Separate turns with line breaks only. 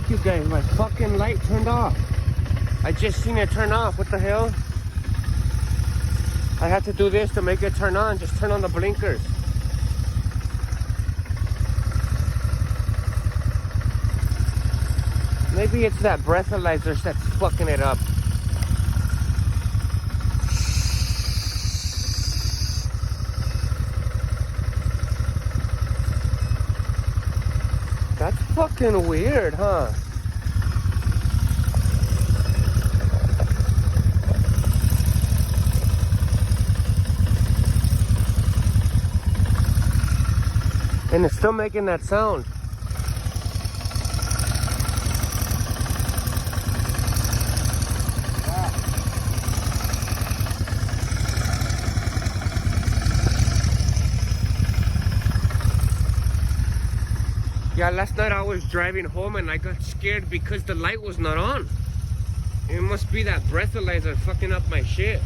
Look, you guys, my fucking light turned off. I just seen it turn off. What the hell? I had to do this to make it turn on. Just turn on the blinkers. Maybe it's that breathalyzer that's fucking it up. That's fucking weird, huh? And it's still making that sound. Yeah, last night I was driving home and I got scared because the light was not on. It must be that breathalyzer fucking up my shit.